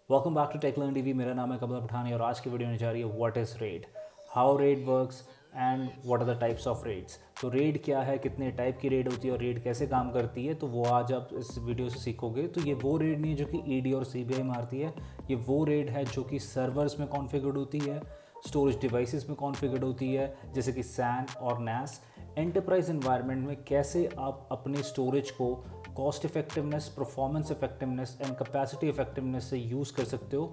Welcome back to tech learn TV. मेरा नाम है कमल पठानी और आज की वीडियो होने जा रही है what is RAID, how RAID works and what are the types of RAIDs. तो रेट क्या है, कितने टाइप की रेट होती है और रेट कैसे काम करती है, तो वो आज आप इस वीडियो से सीखोगे। तो ये वो रेट नहीं है जो कि ईडी और सीबीआई मारती है, ये वो रेट है जो कि सर्वर्स में कॉन्फ़िगर्ड होती है, स्टोरेज डिवाइसेस में कॉन्फ़िगर्ड होती है, जैसे कि सैन और नैस। एंटरप्राइज एनवायरनमेंट में कैसे आप अपने स्टोरेज को cost effectiveness, performance effectiveness and capacity effectiveness से यूज़ कर सकते हो,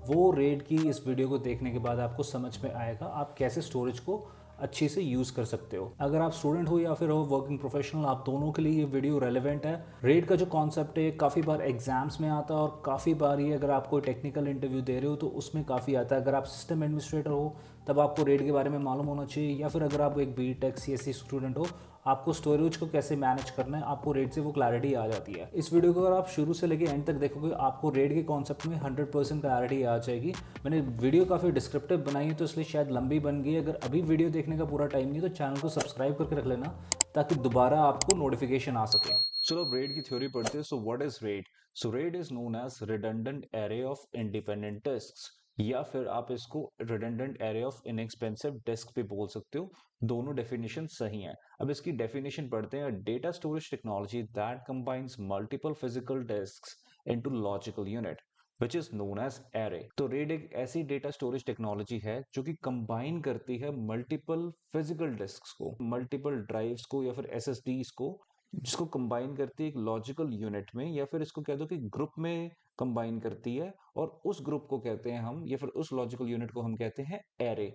वो रेट की इस वीडियो को देखने के बाद आपको समझ में आएगा आप कैसे स्टोरेज को अच्छे से यूज़ कर सकते हो। अगर आप स्टूडेंट हो या फिर हो वर्किंग प्रोफेशनल, आप दोनों के लिए ये वीडियो रेलेवेंट है। रेट का जो कॉन्सेप्ट है काफ़ी बार एग्जाम्स में आता है और काफ़ी बार ये अगर आप कोई टेक्निकल इंटरव्यू दे रहे हो तो उसमें काफ़ी आता है। अगर आप सिस्टम एडमिनिस्ट्रेटर हो तब आपको रेट के बारे में मालूम होना चाहिए, या फिर अगर आप एक बी टेक CSE स्टूडेंट हो, आपको स्टोरेज को कैसे मैनेज करना है, आपको रेट से वो क्लैरिटी आ जाती है। इस वीडियो को अगर आप शुरू से लेके एंड तक देखोगे आपको रेट के कॉन्सेप्ट में 100% क्लैरिटी आ जाएगी। मैंने वीडियो काफ़ी डिस्क्रिप्टिव बनाई है तो इसलिए शायद लंबी बन गई। अगर अभी वीडियो देखने का पूरा टाइम नहीं तो चैनल को सब्सक्राइब करके रख लेना ताकि दोबारा आपको नोटिफिकेशन आ सके। चलो अब रेट की थ्योरी पढ़ते हैं। So what is RAID? So RAID is known as redundant array of independent disks, या फिर आप इसको redundant array of inexpensive disk भी बोल सकते हो। दोनों डेफिनेशन सही हैं। अब इसकी डेफिनेशन पढ़ते हैं। Data storage technology that combines multiple physical disks into logical unit which is known as array. तो रेड एक ऐसी डेटा स्टोरेज टेक्नोलॉजी है जो कि कंबाइन करती है मल्टीपल फिजिकल डिस्क्स को, मल्टीपल ड्राइव्स को या फिर एसएसडीज को, जिसको कंबाइन करती है एक लॉजिकल यूनिट में, या फिर इसको कह दो कि ग्रुप में कंबाइन करती है। और उस ग्रुप को कहते हैं हम, या फिर उस लॉजिकल यूनिट को हम कहते हैं array.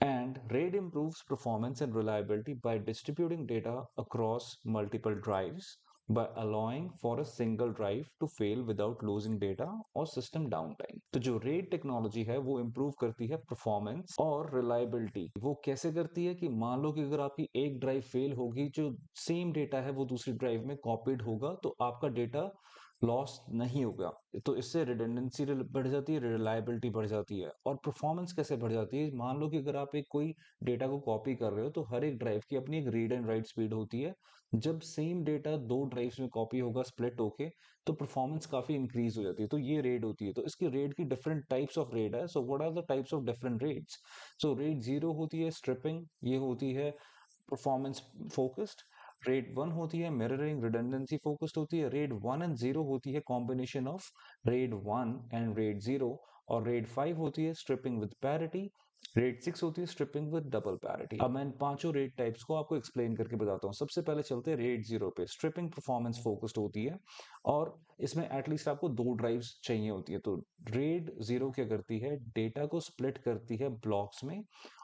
And RAID improves performance and reliability by distributing data across multiple drives by allowing for a single drive to fail without losing data or system downtime। तो जो RAID टेक्नोलॉजी है वो improve करती है परफॉर्मेंस और reliability. वो कैसे करती है कि मान लो कि अगर आपकी एक ड्राइव फेल होगी, जो सेम डेटा है वो दूसरी ड्राइव में कॉपीड होगा, तो आपका डेटा लॉस नहीं होगा। तो इससे रिडंडेंसी बढ़ जाती है, रिलायबिलिटी बढ़ जाती है, और परफॉर्मेंस कैसे बढ़ जाती है। मान लो कि अगर आप एक कोई डेटा को कॉपी कर रहे हो तो हर एक ड्राइव की अपनी एक रीड एंड राइट स्पीड होती है। जब सेम डेटा दो ड्राइव्स में कॉपी होगा स्प्लिट होके, तो परफॉर्मेंस काफी इंक्रीज हो जाती है। तो ये रेड होती है। तो इसकी रेड की डिफरेंट टाइप्स ऑफ रेड है। So what are the types of different RAIDs? So RAID zero होती है स्ट्रिपिंग, ये होती है परफॉर्मेंस फोकस्ड। रेट वन होती है मिररिंग, रिडंडेंसी फोकस्ड होती है। रेट वन एंड जीरो होती है combination of RAID one and RAID zero. और रेट फाइव होती है striping with parity. RAID six होती है स्ट्रिपिंग विद डबल पैरिटी। अब मैं इन पांचों रेट टाइप्स को आपको एक्सप्लेन करके बताता हूँ। सबसे पहले चलते हैं रेट जीरो पे। स्ट्रिपिंग परफॉर्मेंस फोकस्ड होती है और इसमें एटलीस्ट आपको दो ड्राइव्स चाहिए होती है। तो रेट जीरो क्या करती है, डेटा को स्प्लिट करती है ब्लॉक्स में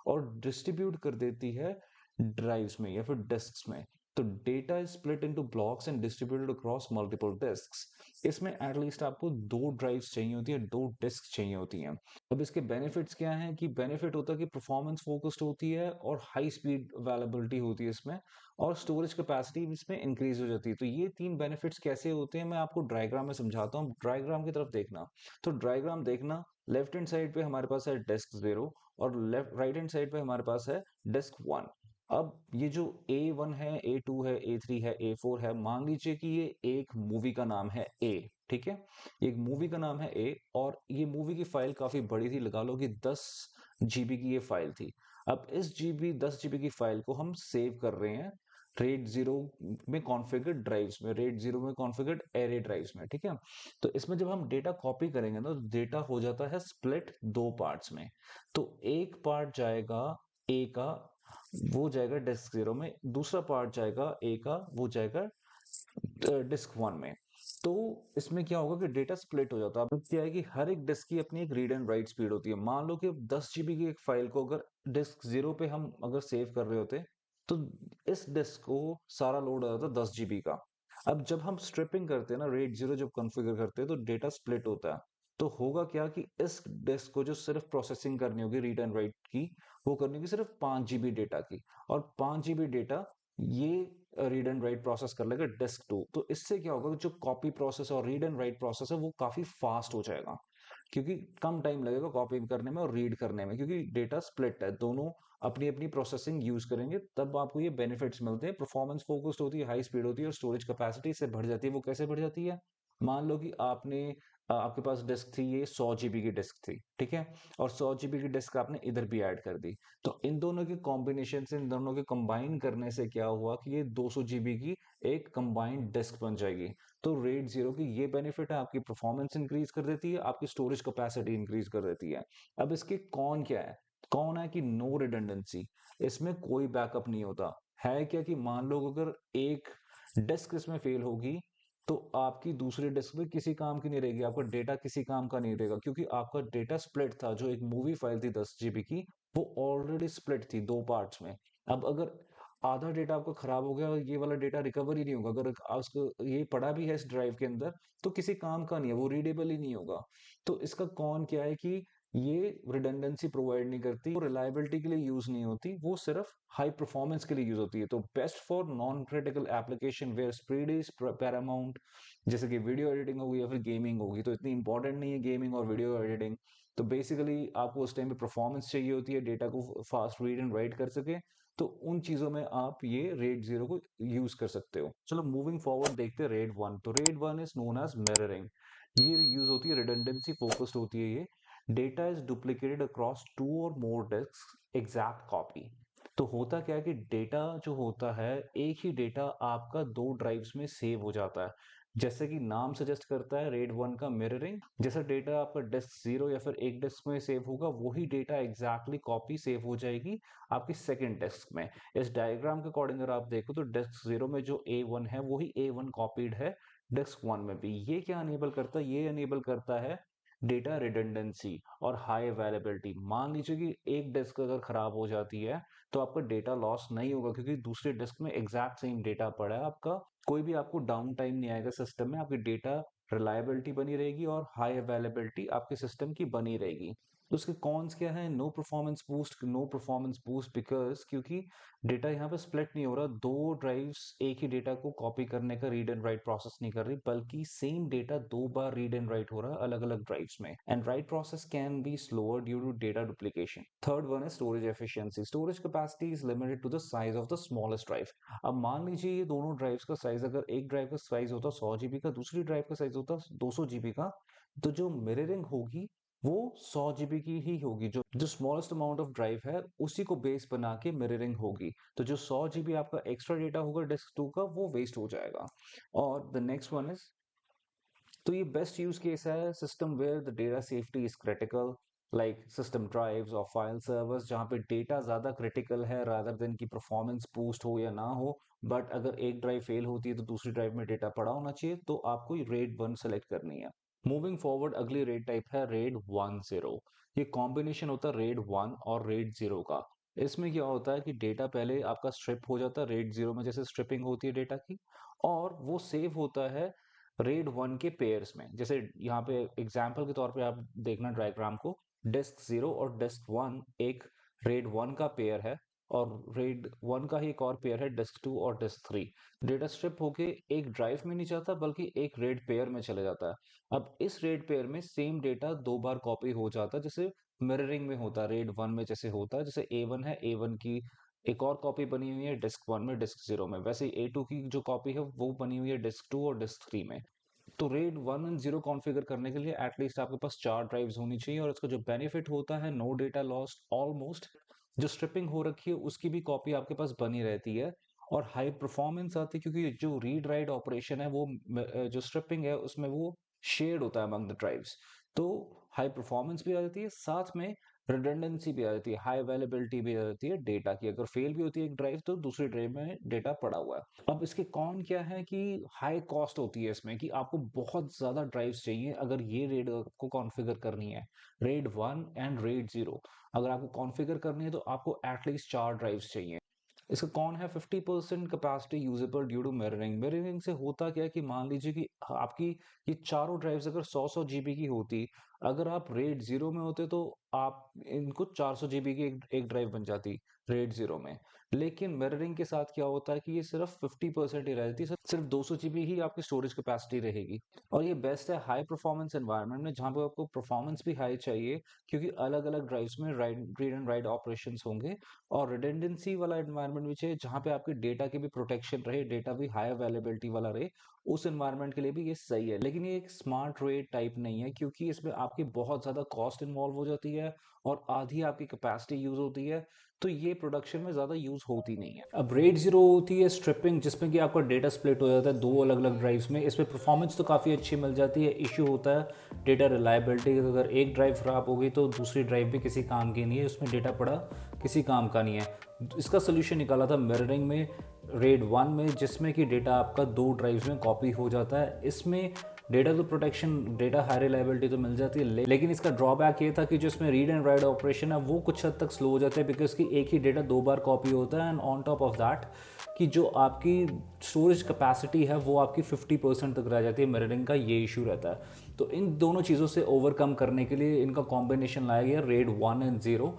और डिस्ट्रीब्यूट कर देती है ड्राइव्स में या फिर डिस्क्स में। तो data is split into blocks and distributed across multiple disks. इसमें एटलीस्ट आपको दो ड्राइव्स चाहिए होती है, दो डिस्क चाहिए होती हैं। अब इसके बेनिफिट्स क्या हैं? कि बेनिफिट होता है कि परफॉर्मेंस फोकस्ड होती है और हाई स्पीड अवेलेबिलिटी होती है इसमें, और स्टोरेज कैपेसिटी इसमें इंक्रीज हो जाती है। तो ये तीन बेनिफिट्स कैसे होते हैं मैं आपको डायग्राम में समझाता हूँ। डायग्राम की तरफ देखना। तो डायग्राम देखना, लेफ्ट हैंड साइड पे हमारे पास है डिस्क जीरो और लेफ्ट राइट हैंड साइड पे हमारे पास है डिस्क वन। अब ये जो A1 है, A2 है, A3 है, A4 है, मान लीजिए कि ये एक मूवी का नाम है A, ठीक है। एक मूवी का नाम है A और ये मूवी की फाइल काफी बड़ी थी, लगा लो कि 10 GB की ये फाइल थी। अब इस 10 GB की फाइल को हम सेव कर रहे हैं रेट जीरो में कॉन्फ़िगर्ड ड्राइव्स में, रेट जीरो में कॉन्फ़िगर्ड एरे ड्राइव्स में, ठीक है। तो इसमें जब हम डेटा कॉपी करेंगे ना, तो डेटा हो जाता है स्प्लिट दो पार्ट्स में। तो एक पार्ट जाएगा ए का, वो जाएगा डिस्क जीरो में। दूसरा पार्ट जाएगा ए का, वो जाएगा डिस्क वन में। तो इसमें क्या होगा कि डेटा स्प्लिट हो जाता है। अब क्या है कि हर एक डिस्क की अपनी एक रीड एंड राइट स्पीड होती है। मान लो कि 10 GB की एक फाइल को अगर डिस्क जीरो पे हम अगर सेव कर रहे होते, तो इस डिस्क को सारा लोड आ जाता है 10 GB का। अब जब हम स्ट्रिपिंग करते हैं ना, रेट जीरो जब कॉन्फ़िगर करते हैं, तो डेटा स्प्लिट होता है। तो होगा क्या कि इस डिस्क को जो सिर्फ प्रोसेसिंग करनी होगी रीड एंड राइट की, वो करनी होगी सिर्फ 5 GB डेटा की। और 5 GB डेटा ये रीड एंड राइट प्रोसेस कर लेगा डिस्क टू। तो इससे क्या होगा कि जो कॉपी प्रोसेस और रीड एंड राइट प्रोसेस है वो काफी फास्ट हो जाएगा, क्योंकि कम टाइम लगेगा कॉपी करने में और रीड करने में, क्योंकि डेटा स्प्लिट है, दोनों अपनी अपनी प्रोसेसिंग यूज करेंगे, तब आपको ये बेनिफिट्स मिलते हैं। परफॉर्मेंस फोकस्ड होती है, हाई स्पीड होती है और स्टोरेज कैपेसिटी से बढ़ जाती है। वो कैसे बढ़ जाती है? मान लो कि आपने आपके पास डिस्क थी, ये 100 GB की डिस्क थी, ठीक है, और 100 GB की डिस्क आपने इधर भी ऐड कर दी, तो इन दोनों के कॉम्बिनेशन से, इन दोनों के कंबाइन करने से क्या हुआ कि ये 200 GB की एक कंबाइंड डिस्क बन जाएगी। तो रेड जीरो की ये बेनिफिट है, आपकी परफॉर्मेंस इंक्रीज कर देती है, आपकी स्टोरेज कैपेसिटी इंक्रीज कर देती है। अब इसके कौन क्या है, कौन है कि नो रिडंडेंसी, इसमें कोई बैकअप नहीं होता। है क्या कि मान लो अगर एक डिस्क इसमें फेल होगी तो आपकी दूसरी डिस्क में किसी काम की नहीं रहेगी, आपका डेटा किसी काम का नहीं रहेगा, क्योंकि आपका डेटा स्प्लिट था। जो एक मूवी फाइल थी 10 GB की, वो ऑलरेडी स्प्लिट थी दो पार्ट्स में। अब अगर आधा डेटा आपका खराब हो गया और ये वाला डेटा रिकवर ही नहीं होगा, अगर उसको ये पड़ा भी है इस ड्राइव के अंदर, तो किसी काम का नहीं है, वो रीडेबल ही नहीं होगा। तो इसका कौन क्या है कि ये रिडंडेंसी प्रोवाइड नहीं करती, वो रिलायबिलिटी के लिए यूज नहीं होती, वो सिर्फ हाई परफॉर्मेंस के लिए यूज होती है। तो best for non critical application where speed is paramount, जैसे कि वीडियो एडिटिंग होगी या फिर गेमिंग होगी, तो इतनी इंपॉर्टेंट नहीं है गेमिंग और वीडियो एडिटिंग। तो बेसिकली आपको उस टाइम पे परफॉर्मेंस चाहिए होती है, डेटा को फास्ट रीड एंड राइट कर सके, तो उन चीजों में आप ये रेड जीरो को यूज कर सकते हो। चलो मूविंग फॉरवर्ड देखते हैं रेड वन। तो RAID one is known as mirroring. ये यूज होती है, रिडंडेंसी फोकस्ड होती है ये। Data is duplicated across two or more disc exact copy. तो होता क्या है कि डेटा जो होता है, एक ही डेटा आपका दो ड्राइव्स में सेव हो जाता है। जैसे कि नाम सजेस्ट करता है रेड वन का मिररिंग, जैसा डेटा आपका डिस्क जीरो या फिर एक डिस्क में सेव होगा, वही डेटा एग्जैक्टली कॉपी सेव हो जाएगी आपकी सेकंड डिस्क में। इस डायग्राम के अकॉर्डिंग अगर आप देखो तो डिस्क जीरो में जो ए वन है वही ए वन कॉपीड है डिस्क वन में भी। ये क्या अनेबल करता है, ये अनेबल करता है डेटा रिडंडेंसी और हाई अवेलेबिलिटी। मान लीजिए कि एक डिस्क अगर खराब हो जाती है तो आपका डेटा लॉस नहीं होगा, क्योंकि दूसरे डिस्क में एग्जैक्ट सेम डेटा पड़ा है आपका। कोई भी आपको डाउन टाइम नहीं आएगा सिस्टम में, आपकी डेटा रिलायबिलिटी बनी रहेगी और हाई अवेलेबिलिटी आपके सिस्टम की बनी रहेगी। तो उसके कॉन्स क्या है, no performance boost. No performance boost because क्योंकि डेटा यहाँ पे स्प्लिट नहीं हो रहा, दो ड्राइव्स एक ही डेटा को कॉपी करने का रीड एंड राइट प्रोसेस नहीं कर रही, बल्कि सेम डेटा दो बार रीड एंड राइट हो रहा है अलग अलग ड्राइव्स में। And write process can be slower due to data duplication. Third one है storage efficiency. Storage capacity is limited to the size of the smallest drive. अब मान लीजिए ये दोनों ड्राइव्स का साइज, अगर एक ड्राइव का साइज होता 100 GB का, दूसरी ड्राइव का साइज होता 200 GB का, तो जो मिररिंग होगी वो 100 GB की ही होगी। जो जो स्मॉलेस्ट अमाउंट ऑफ ड्राइव है उसी को बेस बना के मिररिंग होगी। तो जो 100 GB आपका एक्स्ट्रा डेटा होगा डिस्क टू का, वो वेस्ट हो जाएगा। और द नेक्स्ट वन इज, तो ये बेस्ट यूज केस है system where the data safety is critical, like system drives और फाइल सर्वर्स, जहाँ पे डेटा ज्यादा क्रिटिकल है रादर देन की परफॉर्मेंस बूस्ट हो या ना हो। बट अगर एक ड्राइव फेल होती है तो दूसरी ड्राइव में डेटा पड़ा होना चाहिए, तो आपको रेड वन सेलेक्ट करनी है। मूविंग फॉरवर्ड अगली रेड टाइप है रेड वन जीरो। ये कॉम्बिनेशन होता है रेड वन और रेड जीरो का। इसमें क्या होता है कि डेटा पहले आपका स्ट्रिप हो जाता है रेड जीरो में, जैसे स्ट्रिपिंग होती है डेटा की, और वो सेव होता है रेड वन के पेयर्स में। जैसे यहाँ पे एग्जाम्पल के तौर पे आप देखना डायग्राम को, डिस्क जीरो और डिस्क वन एक रेड वन का पेयर है, और रेड वन का ही एक और पेयर है डिस्क टू और डिस्क थ्री। डेटा स्ट्रिप होके एक ड्राइव में नहीं जाता बल्कि एक रेड पेयर में चले जाता है। अब इस रेड पेयर में सेम डेटा दो बार कॉपी हो जाता है, जैसे मिररिंग में होता है रेड वन में जैसे होता है, जैसे ए वन है, ए वन की एक और कॉपी बनी हुई है डिस्क वन में डिस्क जीरो में, वैसे ए टू की जो कॉपी है वो बनी हुई है डिस्क टू और डिस्क थ्री में। तो RAID one and zero configure करने के लिए एटलीस्ट आपके पास चार ड्राइव्स होनी चाहिए, और इसका जो बेनिफिट होता है, नो डेटा लॉस ऑलमोस्ट। जो स्ट्रिपिंग हो रखी है उसकी भी कॉपी आपके पास बनी रहती है, और हाई परफॉर्मेंस आती है, क्योंकि जो रीड राइट ऑपरेशन है वो जो स्ट्रिपिंग है उसमें वो शेयर्ड होता है अमंग द ड्राइव्स। तो हाई परफॉर्मेंस भी आ जाती है, साथ में रिडंडेंसी भी आ जाती है, हाई अवेलेबिलिटी भी आ जाती है डेटा की। अगर फेल भी होती है एक ड्राइव तो दूसरी ड्राइव में डेटा पड़ा हुआ है। अब इसके कौन क्या है कि हाई कॉस्ट होती है इसमें, कि आपको बहुत ज्यादा ड्राइव्स चाहिए अगर ये रेड को कॉन्फ़िगर करनी है। Red one and red zero अगर आपको कॉन्फ़िगर करनी है तो आपको एटलीस्ट चार ड्राइव्स चाहिए। इसका कौन है 50% capacity usable due to mirroring. Mirroring से होता क्या है कि मान लीजिए कि आपकी ये चारों ड्राइव्स अगर 100 GB की होती, अगर आप रेड जीरो में होते तो आप इनको 400 GB की एक ड्राइव बन जाती रेड जीरो में। लेकिन मिररिंग के साथ क्या होता है कि ये सिर्फ 50% ही रहती है, सिर्फ 200 GB ही आपकी स्टोरेज कैपेसिटी रहेगी। और ये बेस्ट है हाई परफॉर्मेंस एनवायरनमेंट में, जहां पे आपको परफॉर्मेंस भी हाई चाहिए, क्योंकि अलग अलग ड्राइव्स में रीड एंड राइट ऑपरेशन होंगे। और रिडेंडेंसी वाला एनवायरनमेंट भी चाहिए, जहां पे आपके डेटा की भी प्रोटेक्शन रहे, डेटा भी हाई अवेलेबिलिटी वाला रहे, उस एनवायरनमेंट के लिए भी ये सही है। लेकिन ये एक स्मार्ट रेड टाइप नहीं है, क्योंकि इसमें आपकी बहुत ज़्यादा कॉस्ट इन्वॉल्व हो जाती है और आधी आपकी कैपेसिटी यूज़ होती है, तो ये प्रोडक्शन में ज़्यादा यूज़ होती नहीं है। अब रेड ज़ीरो होती है स्ट्रिपिंग, जिसमें कि आपका डेटा स्प्लिट हो जाता है दो अलग अलग ड्राइव्स में। इसमें परफॉर्मेंस तो काफ़ी अच्छी मिल जाती है, इशू होता है डेटा रिलायबिलिटी। अगर एक ड्राइव ख़राब हो गई तो दूसरी ड्राइव भी किसी काम की नहीं है, उसमें डेटा पड़ा किसी काम का नहीं है। इसका सोल्यूशन निकाला था मिररिंग में, रेड 1 में, जिसमें कि डेटा आपका दो ड्राइव्स में कॉपी हो जाता है। इसमें डेटा तो प्रोटेक्शन, डेटा हाई रिलायबिलिटी तो मिल जाती है, लेकिन इसका ड्रॉबैक ये था कि जो इसमें रीड एंड राइट ऑपरेशन है वो कुछ हद तक स्लो हो जाता है, बिकॉज कि एक ही डेटा दो बार कॉपी होता है। And on top of that कि जो आपकी स्टोरेज कैपेसिटी है वो आपकी 50% तक रह जाती है। मिररिंग का ये इशू रहता है। तो इन दोनों चीज़ों से ओवरकम करने के लिए इनका कॉम्बिनेशन लाया गया रेड 1 एंड 0।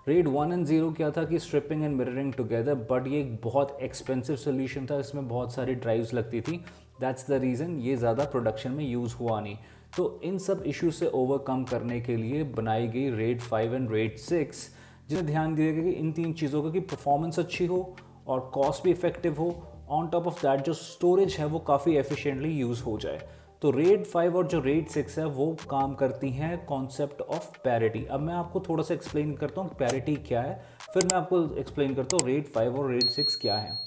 रेड 1 एंड 0 क्या था कि striping and mirroring together, but ये एक बहुत एक्सपेंसिव सोल्यूशन था, इसमें बहुत सारी ड्राइव्स लगती थी। दैट्स द रीज़न ये ज़्यादा प्रोडक्शन में यूज़ हुआ नहीं। तो इन सब इश्यूज से ओवरकम करने के लिए बनाई गई रेड 5 एंड रेड 6, जिसमें ध्यान दिया गया कि इन तीन चीज़ों का कि परफॉर्मेंस अच्छी हो और कॉस्ट भी इफेक्टिव हो। ऑन टॉप ऑफ दैट जो स्टोरेज है वो काफ़ी एफिशिएंटली यूज़ हो जाए। तो रेड 5 और जो रेड 6 है वो काम करती हैं कॉन्सेप्ट ऑफ पैरिटी। अब मैं आपको थोड़ा सा एक्सप्लेन करता हूँ पैरिटी क्या है, फिर मैं आपको एक्सप्लेन करता हूँ रेड 5 और रेड 6 क्या है।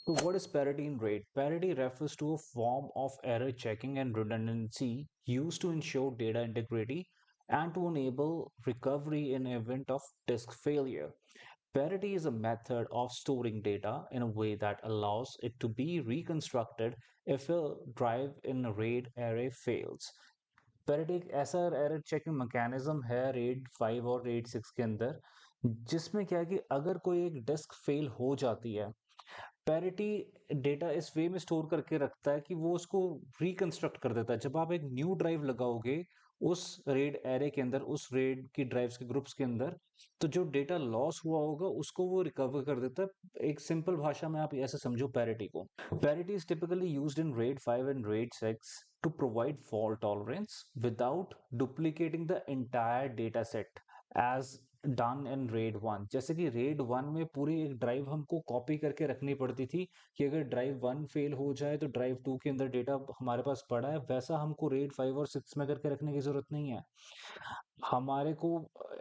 So what is parity in RAID? Parity refers to a form of error checking and redundancy used to ensure data integrity and to enable recovery in event of disk failure. Parity is a method of storing data in a way that allows it to be reconstructed if a drive in a RAID array fails. Parity एक ऐसा error checking mechanism है RAID 5 और red 6 के अंदर, जिसमें क्या है कि अगर कोई एक डिस्क फेल हो जाती है, पैरिटी डेटा इस वे में स्टोर करके रखता है कि वो उसको रिकंस्ट्रक्ट कर देता है। जब आप एक न्यू ड्राइव लगाओगे उस रेड एरे के अंदर, उस रेड की ड्राइव्स के ग्रुप्स के अंदर, तो जो डेटा लॉस हुआ होगा उसको वो रिकवर कर देता है। एक सिंपल भाषा में आप ऐसे समझो पैरिटी को। Parity is typically used in RAID 5 and RAID 6 to provide fault tolerance without duplicating the entire data set as done in red 1। जैसे कि रेड 1 में पूरी एक ड्राइव हमको कॉपी करके रखनी पड़ती थी कि अगर ड्राइव 1 फेल हो जाए तो ड्राइव 2 के अंदर डेटा हमारे पास पड़ा है, वैसा हमको रेड 5 और 6 में करके रखने की जरूरत नहीं है। हमारे को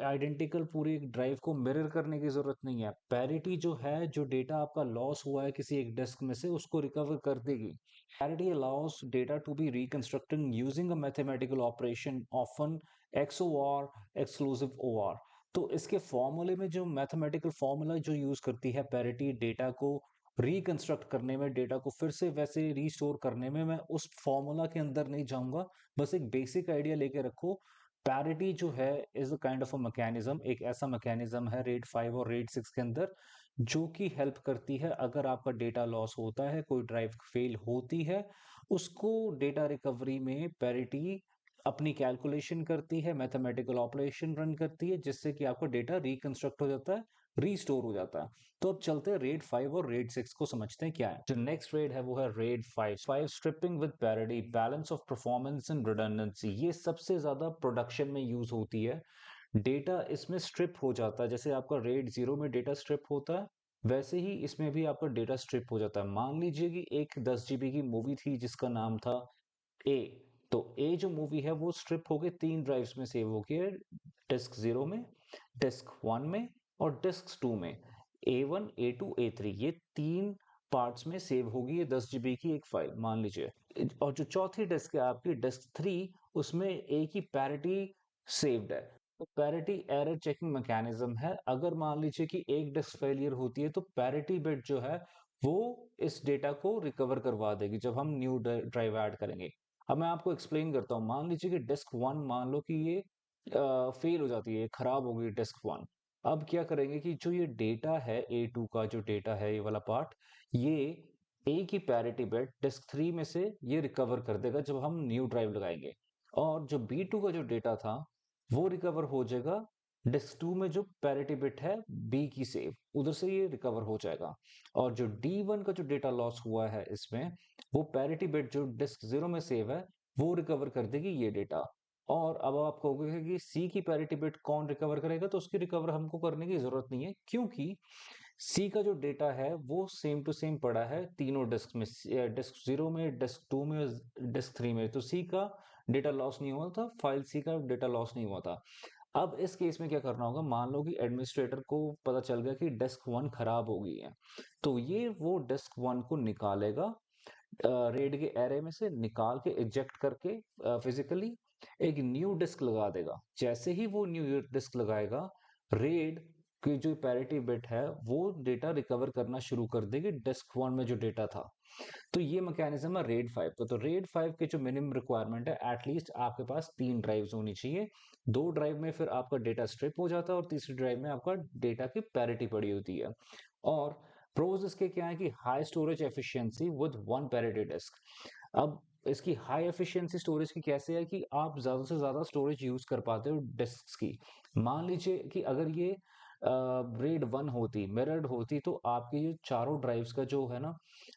आइडेंटिकल पूरी एक ड्राइव को मिरर करने की जरूरत नहीं है। पैरिटी जो है, जो डेटा आपका लॉस हुआ है किसी एक डिस्क में से, उसको रिकवर कर देगी। Parity allows data to be reconstructed using a mathematical operation, often XOR, exclusive OR। तो इसके फॉर्मूले में जो मैथमेटिकल फॉर्मूला जो यूज करती है पैरिटी डेटा को रिकंस्ट्रक्ट करने में, डेटा को फिर से वैसे रिस्टोर करने में, मैं उस फॉर्मूला के अंदर नहीं जाऊंगा, बस एक बेसिक आइडिया लेके रखो। पैरिटी जो है is a kind of a mechanism, एक ऐसा मैकेनिज्म है रेड 5 और रेड 6 के अंदर जो कि हेल्प करती है अगर आपका डेटा लॉस होता है, कोई ड्राइव फेल होती है, उसको डेटा रिकवरी में पैरिटी अपनी कैलकुलेशन करती है, मैथमेटिकल ऑपरेशन रन करती है, जिससे कि आपका डेटा रिकंस्ट्रक्ट हो जाता है, रीस्टोर हो जाता है। तो अब चलते हैं रेड 5 और रेड 6 को समझते हैं क्या है। जो नेक्स्ट रेड है वो है RAID 5। Striping with parity, balance of performance and redundancy. ये सबसे ज्यादा प्रोडक्शन में यूज होती है। डेटा इसमें स्ट्रिप हो जाता है, जैसे आपका रेड 0 में डेटा स्ट्रिप होता है, वैसे ही इसमें भी आपका डेटा स्ट्रिप हो जाता है। मान लीजिए कि एक 10 GB की मूवी थी जिसका नाम था ए। तो ए जो मूवी है वो स्ट्रिप होके तीन ड्राइव्स में सेव होके है, डिस्क 0 में, डिस्क 1 में और डिस्क 2 में। A1, A2, A3 ये तीन पार्ट्स में सेव होगी ये 10 GB की एक फाइल मान लीजिए। और जो चौथी डिस्क है आपकी डिस्क 3, उसमें एक ही पैरिटी सेव्ड है। तो पैरिटी एरर चेकिंग मैकेनिज्म है, अगर मान लीजिए कि एक डिस्क फेलियर होती है तो पैरिटी बिट जो है वो इस डेटा को रिकवर करवा देगी जब हम न्यू ड्राइव ऐड करेंगे। अब मैं आपको एक्सप्लेन करता हूँ। मान लीजिए कि डिस्क 1, मान लो कि ये फेल हो जाती है, खराब हो गई डिस्क 1। अब क्या करेंगे कि जो ये डेटा है A2 का, जो डेटा है ये वाला पार्ट, ये एक ही पैरिटी बिट डिस्क 3 में से ये रिकवर कर देगा जब हम न्यू ड्राइव लगाएंगे। और जो B2 का जो डेटा था वो रिकवर हो जाएगा डिस्क 2 में, जो पैरिटी बिट है बी की सेव, उधर से ये रिकवर हो जाएगा। और जो D1 का जो डेटा लॉस हुआ है इसमें, वो पैरिटी बिट जो डिस्क 0 में सेव है वो रिकवर कर देगी ये डेटा। और अब आप कहोगे कि सी की पैरिटी बिट कौन रिकवर करेगा, तो उसकी रिकवर हमको करने की जरूरत नहीं है, क्योंकि सी का जो डेटा है वो सेम टू सेम पड़ा है तीनों डिस्क में, डिस्क 0 में, डिस्क 2 में और डिस्क 3 में। तो सी का डेटा लॉस नहीं हुआ था, फाइल सी का डेटा लॉस नहीं हुआ था। अब इस केस में क्या करना होगा, मान लो कि एडमिनिस्ट्रेटर को पता चल गया कि डिस्क 1 खराब हो गई है, तो ये वो डिस्क 1 को निकालेगा, रेड के एरे में से निकाल के इजेक्ट करके फिजिकली एक न्यू डिस्क लगा देगा। जैसे ही वो न्यू डिस्क लगाएगा, रेड की जो पैरिटी बिट है वो डेटा रिकवर करना शुरू कर देगी डिस्क 1 में जो डेटा था। तो ये मैकेनिज्म है रेड 5 का। तो रेड 5 के जो मिनिमम रिक्वायरमेंट है, एटलीस्ट आपके पास 3 ड्राइव्स होनी चाहिए। 2 ड्राइव में फिर आपका डेटा स्ट्रिप हो जाता है और तीसरी ड्राइव में आपका डेटा की पैरिटी पड़ी होती है। और प्रोज इसके क्या है कि high storage efficiency with 1 parity disk. अब इसकी हाई एफिशिएंसी स्टोरेज की कैसे है कि आप ज्यादा से ज्यादा स्टोरेज यूज कर पाते हो डिस्क की। मान लीजिए कि अगर ये रेड 1 होती, मिरर्ड होती, तो आपके ये चारों ड्राइव्स का जो है ना,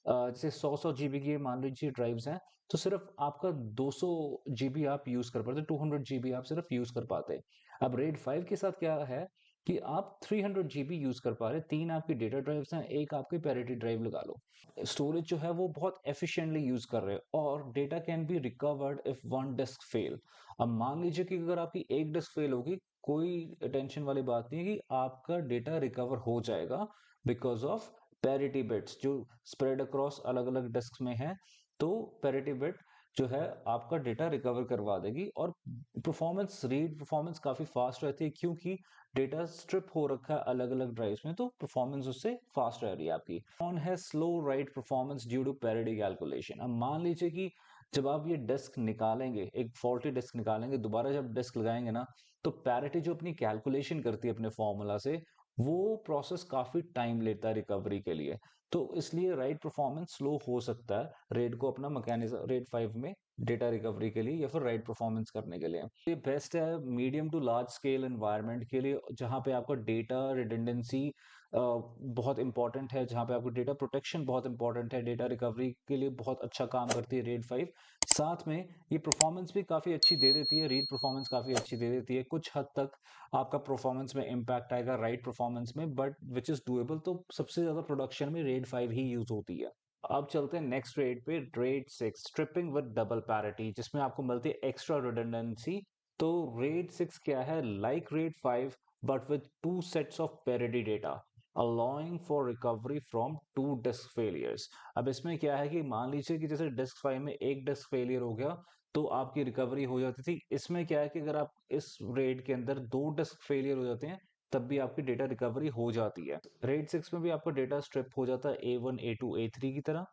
जैसे 100 जीबी की मान लीजिए ड्राइव्स हैं, तो सिर्फ आपका 200 जीबी आप यूज कर पाते, 200 जीबी आप सिर्फ यूज कर पाते। अब रेड 5 के साथ क्या है कि आप 300 जीबी यूज कर पा रहे, 3 आपकी डेटा ड्राइव्स हैं, एक आपकी पैरिटी ड्राइव लगा लो। स्टोरेज जो है वो बहुत एफिशिएंटली यूज कर रहे हो और data can be recovered if one disk fail. अब मान लीजिए कि अगर आपकी एक डिस्क फेल होगी, कोई टेंशन वाली बात नहीं है कि आपका डेटा रिकवर हो जाएगा बिकॉज ऑफ पैरिटी बिट्स जो स्प्रेड अक्रॉस अलग अलग डिस्क में है। तो पैरिटी बिट जो है आपका डेटा रिकवर करवा देगी और परफॉर्मेंस, रीड परफॉर्मेंस काफी फास्ट रहती है क्योंकि डेटा स्ट्रिप हो रखा है अलग अलग ड्राइव्स में, तो परफॉर्मेंस उससे फास्ट रह रही है आपकी। ऑन है slow write performance due to parity calculation. अब मान लीजिए कि जब आप ये डिस्क निकालेंगे, एक फॉल्टी डिस्क निकालेंगे, दोबारा जब डिस्क लगाएंगे ना, तो पैरिटी जो अपनी कैलकुलेशन करती है अपने फॉर्मूला से, वो प्रोसेस काफी टाइम लेता है रिकवरी के लिए। तो इसलिए राइट परफॉर्मेंस स्लो हो सकता है रेड को अपना मैकेनिज्म रेड 5 में डेटा रिकवरी के लिए या फिर राइट परफॉर्मेंस करने के लिए। ये बेस्ट है medium to large scale environment के लिए, जहां पे आपका डेटा रिडंडेंसी बहुत इंपॉर्टेंट है, जहां पे आपको डेटा प्रोटेक्शन बहुत इंपॉर्टेंट है, डेटा रिकवरी के लिए बहुत अच्छा काम करती है रेड 5। साथ में ये परफॉर्मेंस भी काफी अच्छी दे देती है, रीड परफॉर्मेंस काफी अच्छी दे देती है। कुछ हद तक आपका परफॉर्मेंस में इम्पैक्ट आएगा राइट परफॉर्मेंस में, बट विच इज डूएबल। तो सबसे ज्यादा प्रोडक्शन में रेड 5 ही यूज होती है। अब चलते हैं नेक्स्ट रेड पे, RAID 6 striping with double parity, जिसमें आपको मिलती है एक्स्ट्रा रिडंडेंसी। तो रेड 6 क्या है, like red 5 but with 2 sets of parity data allowing for recovery from 2 disk failures। अब इसमें क्या है कि मान लीजिए कि जैसे डिस्क 5 में एक डिस्क फेलियर हो गया तो आपकी रिकवरी हो जाती थी। इसमें क्या है कि अगर आप इस रेड के अंदर 2 डिस्क फेलियर हो जाते हैं तब भी आपकी डेटा रिकवरी हो जाती है। रेड 6 में भी आपका डेटा स्ट्रिप हो जाता है A1 A2 A3 की तरह,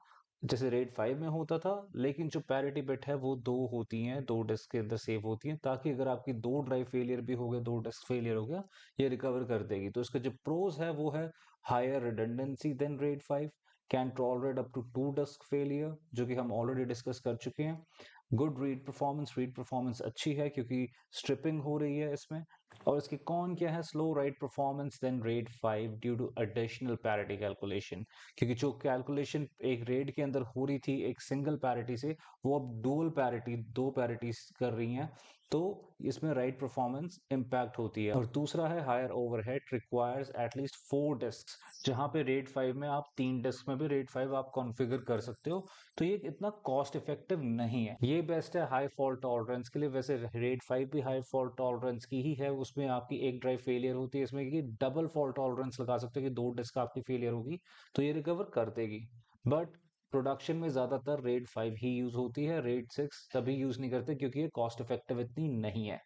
जैसे रेड 5 में होता था, लेकिन जो पैरिटी बिट है वो 2 होती हैं, 2 डिस्क के अंदर सेव होती हैं, ताकि अगर आपकी 2 ड्राइव फेलियर भी हो गया, 2 डिस्क फेलियर हो गया, ये रिकवर कर देगी। तो इसका जो प्रोज है वो है higher redundancy than RAID 5, can tolerate up to 2 disk failure, जो कि हम ऑलरेडी डिस्कस कर चुके हैं। गुड रीड परफॉर्मेंस अच्छी है क्योंकि स्ट्रिपिंग हो रही है इसमें। और इसके कौन क्या है, slow write performance than RAID 5 due to additional parity calculation, क्योंकि जो कैलकुलेशन एक रेड के अंदर हो रही थी एक सिंगल पैरिटी से, वो अब डुअल पैरिटी, 2 पैरिटीज कर रही हैं, तो इसमें राइट परफॉर्मेंस इंपैक्ट होती है। और दूसरा है higher overhead requires at least 4 disk, जहां पे रेड 5 में आप 3 डिस्क में भी रेड 5 आप कॉन्फ़िगर कर सकते हो। तो ये इतना कॉस्ट इफेक्टिव नहीं है, ये बेस्ट है हाई फॉल्ट टॉलरेंस के लिए। वैसे रेड 5 भी हाई फॉल्ट टॉलरेंस की ही है, उसमें आपकी एक ड्राइव फेलियर होती है, इसमें कि डबल फॉल्ट टॉलरेंस लगा सकते हो कि 2 डिस्क आपकी फेलियर होगी तो ये रिकवर कर देगी। बट प्रोडक्शन में ज्यादातर रेड 5 ही यूज होती है, रेड 6 तभी यूज नहीं करते क्योंकि ये कॉस्ट इफेक्टिव इतनी नहीं है।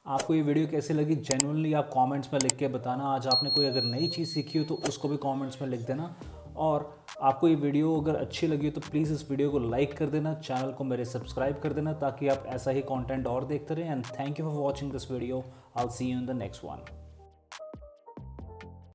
आपको ये वीडियो कैसी लगी जेन्युइनली आप कमेंट्स में लिख के बताना। आज आपने कोई अगर नई चीज़ सीखी हो तो उसको भी कमेंट्स में लिख देना। और आपको ये वीडियो अगर अच्छी लगी हो तो प्लीज़ इस वीडियो को लाइक कर देना, चैनल को मेरे सब्सक्राइब कर देना ताकि आप ऐसा ही कंटेंट और देखते रहें। And thank you for watching this video. I will see you in the next one.